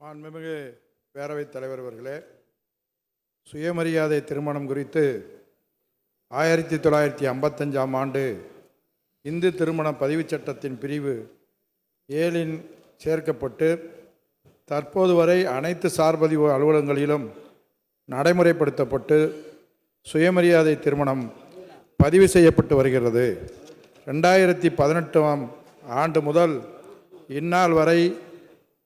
மாண்புமிகு பேரவைத் தலைவர் அவர்களே, சுயமரியாதை திருமணம் குறித்து 1955ஆம் ஆண்டு இந்து திருமண பதிவுச் சட்டத்தின் பிரிவு 7 சேர்க்கப்பட்டு தற்போது வரை அனைத்து சார்பதிவு அலுவலகங்களிலும் நடைமுறைப்படுத்தப்பட்டு சுயமரியாதை திருமணம் பதிவு செய்யப்பட்டு வருகிறது. 2018ஆம் ஆண்டு முதல் இந்நாள் வரை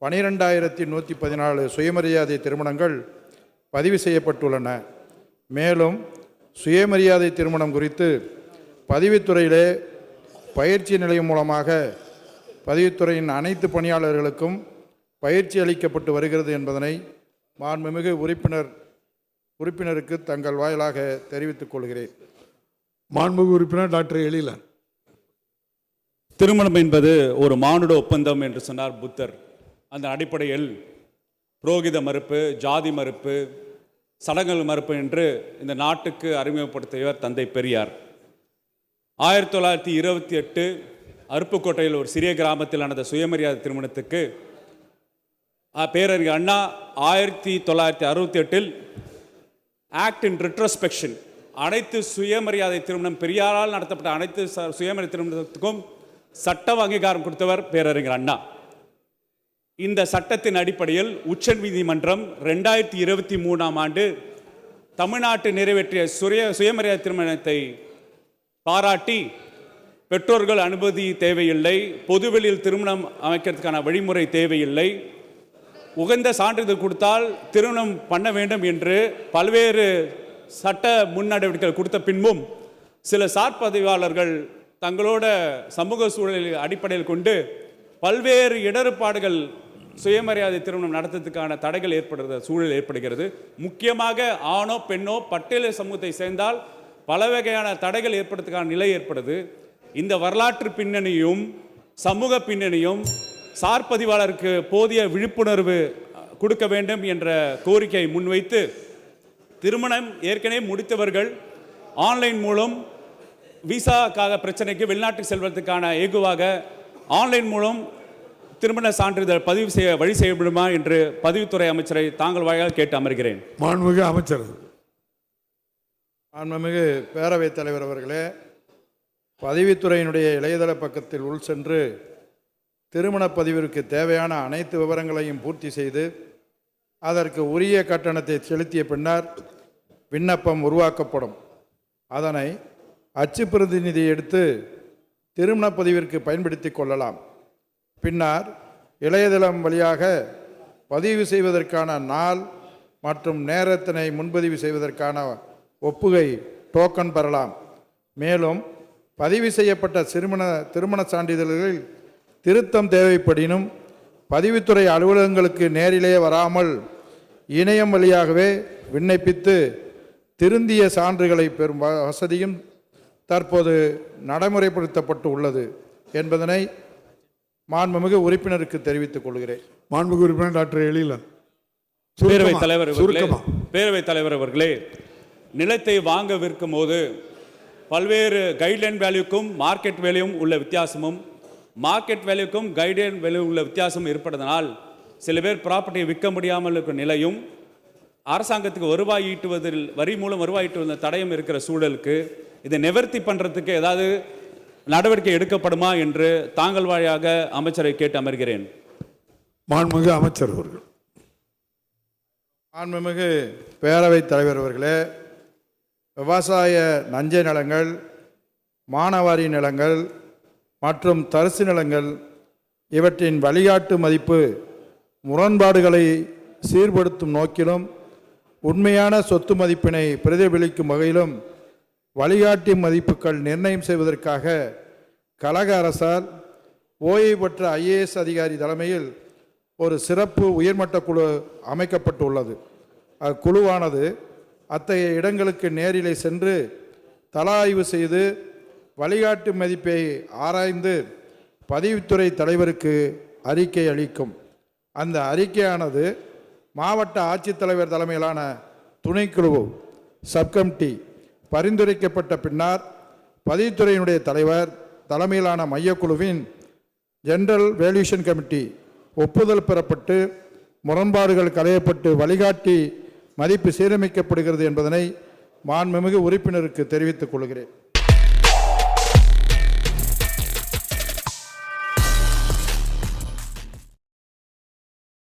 12,114 சுயமரியாதை திருமணங்கள் பதிவு செய்யப்பட்டுள்ளன. மேலும் சுயமரியாதை திருமணம் குறித்து பதிவுத்துறையிலே பயிற்சி நிலையம் மூலமாக பதிவுத்துறையின் அனைத்து பணியாளர்களுக்கும் பயிற்சி அளிக்கப்பட்டு வருகிறது என்பதனை மாண்புமிகு உறுப்பினருக்கு தங்கள் வாயிலாக தெரிவித்துக் கொள்கிறேன். மாண்புமிகு உறுப்பினர் டாக்டர் எழிலன். திருமணம் என்பது ஒரு மானுட ஒப்பந்தம் என்று சொன்னார் புத்தர். அந்த அடிப்படையில் புரோகித மறுப்பு, ஜாதி மறுப்பு, சடங்குகள் மறுப்பு என்று இந்த நாட்டுக்கு அறிமுகப்படுத்தியவர் தந்தை பெரியார். 1928 அருப்புக்கோட்டையில் ஒரு சிறிய கிராமத்தில் நடந்த சுயமரியாதை திருமணத்துக்கு பேரறிஞர் அண்ணா 1968 ஆக்ட் இன் ரெட்ரோஸ்பெக்ஷன் அனைத்து சுயமரியாதை திருமணம் பெரியாரால் நடத்தப்பட்ட அனைத்து சுயமரியாதை திருமணத்துக்கும் சட்ட அங்கீகாரம் கொடுத்தவர் பேரறிஞர் அண்ணா. இந்த சட்டத்தின் அடிப்படையில் உச்சநீதிமன்றம் 2023ஆம் ஆண்டு தமிழ்நாட்டு நிறைவேற்றிய சுயமரியாதை திருமணத்தை பாராட்டி பெற்றோர்கள் அனுமதி தேவையில்லை, பொதுவெளியில் திருமணம் அமைக்கிறதுக்கான வழிமுறை தேவையில்லை, உகந்த சான்றிதழ் கொடுத்தால் திருமணம் பண்ண வேண்டும் என்று பல்வேறு சட்ட முன்னடவடிக்கைகள் கொடுத்த பின்பும் சில சார்பதிவாளர்கள் தங்களோட சமூக சூழலில் அடிப்படையில் கொண்டு பல்வேறு இடர்பாடுகள் சுயமரியாதை திருமணம் நடத்துறதுக்கான தடைகள் சூழல் ஏற்படுகிறது. முக்கியமாக ஆணோ பெண்ணோ பட்டியல் சமூகத்தை சேர்ந்தால் பல வகையான தடைகள் ஏற்படுறதுக்கான நிலை ஏற்படுது. இந்த வரலாற்று பின்னணியும் சமூக பின்னணியும் சார்பதிவாளருக்கு போதிய விழிப்புணர்வு கொடுக்க வேண்டும் என்ற கோரிக்கையை முன்வைத்து திருமணம் ஏற்கனவே முடித்தவர்கள் ஆன்லைன் மூலம் விசாக்காக பிரச்சனைக்கு வெளிநாட்டுக்கு செல்வதற்கான ஏகுவாக ஆன்லைன் மூலம் திருமண சான்றிதழ் பதிவு செய்ய வழி செய்யப்படுமா என்று பதிவுத்துறை அமைச்சரை தாங்கள் வாயிலாக கேட்டு அமர்கிறேன். மாண்புமிகு அமைச்சர். மாண்புமிகு பேரவைத் தலைவர் அவர்களே, பதிவுத்துறையினுடைய இளையதள பக்கத்தில் உள் சென்று திருமண பதிவிற்கு தேவையான அனைத்து விவரங்களையும் பூர்த்தி செய்து அதற்கு உரிய கட்டணத்தை செலுத்திய பின்னர் விண்ணப்பம் உருவாக்கப்படும். அதனை அச்சு பிரதிநிதி எடுத்து திருமண பதிவிற்கு பயன்படுத்தி கொள்ளலாம். பின்னர் இளையதளம் வழியாக பதிவு செய்வதற்கான நாள் மற்றும் நேரத்தினை முன்பதிவு செய்வதற்கான ஒப்புகை டோக்கன் பெறலாம். மேலும் பதிவு செய்யப்பட்ட திருமண சான்றிதழ்களில் திருத்தம் தேவைப்படினும் பதிவுத்துறை அலுவலகங்களுக்கு நேரிலே வராமல் இணையம் வழியாகவே விண்ணப்பித்து திருந்திய சான்றுகளை பெறும் வசதியும் தற்போது நடைமுறைப்படுத்தப்பட்டு உள்ளது என்பதனை மாண்புமிகு உறுப்பினருக்கு தெரிவித்துக் கொள்கிறேன். மாண்புமிகு உறுப்பினர் டாக்டர் எழிலன். பேரவைத் தலைவர் அவர்களே, நிலத்தை வாங்க விற்கும் போது பல்வேறு கைட்லைன் வேல்யூக்கும் மார்க்கெட் வேல்யூவும் உள்ள வித்தியாசமும் மார்க்கெட் வேல்யூக்கும் கைட்லைன் வேல்யூ உள்ள வித்தியாசமும் இருப்பதனால் சில பேர் ப்ராப்பர்ட்டியை விற்க முடியாமல் இருக்கிற நிலையும் அரசாங்கத்துக்கு வருவாய் ஈட்டுவதில் வரி மூலம் வருவாய் ஈட்டுவதில் தடயம் இருக்கிற சூழலுக்கு இதை நிவர்த்தி பண்ணுறதுக்கு ஏதாவது நடவடிக்கை எடுக்கப்படுமா என்று தாங்கள் வழியாக அமைச்சரை கேட்டு அமர்கிறேன். மாண்புமிகு அமைச்சர் அவர்கள். மாண்புமிகு பேரவைத் தலைவர் அவர்களே, விவசாய நஞ்சை நிலங்கள், மானாவாரி நிலங்கள் மற்றும் தரிசு நிலங்கள் இவற்றின் வழிகாட்டு மதிப்பு முரண்பாடுகளை சீர்படுத்தும் நோக்கிலும் உண்மையான சொத்து மதிப்பினை பிரதிபலிக்கும் வகையிலும் வழிகாட்டி மதிப்புகள் நிர்ணயம் செய்வதற்காக கழக அரசால் ஓய்வு பெற்ற IAS அதிகாரி தலைமையில் ஒரு சிறப்பு உயர்மட்ட குழு அமைக்கப்பட்டுள்ளது. அக்குழுவானது அத்தகைய இடங்களுக்கு நேரிலே சென்று தள ஆய்வு செய்து வழிகாட்டு மதிப்பை ஆராய்ந்து பதிவுத்துறை தலைவருக்கு அறிக்கை அளிக்கும். அந்த அறிக்கையானது மாவட்ட ஆட்சித்தலைவர் தலைமையிலான துணைக்குழு சப்கமிட்டி பரிந்துரைக்கப்பட்ட பின்னர் பதிவுத்துறையினுடைய தலைவர் தலைமையிலான மையக்குழுவின் ஜெனரல் வேல்யூஷன் கமிட்டி ஒப்புதல் பெறப்பட்டு முரண்பாடுகள் களையப்பட்டு வழிகாட்டி மதிப்பு சீரமைக்கப்படுகிறது என்பதனை மாண்புமிகு உறுப்பினருக்கு தெரிவித்துக் கொள்கிறேன்.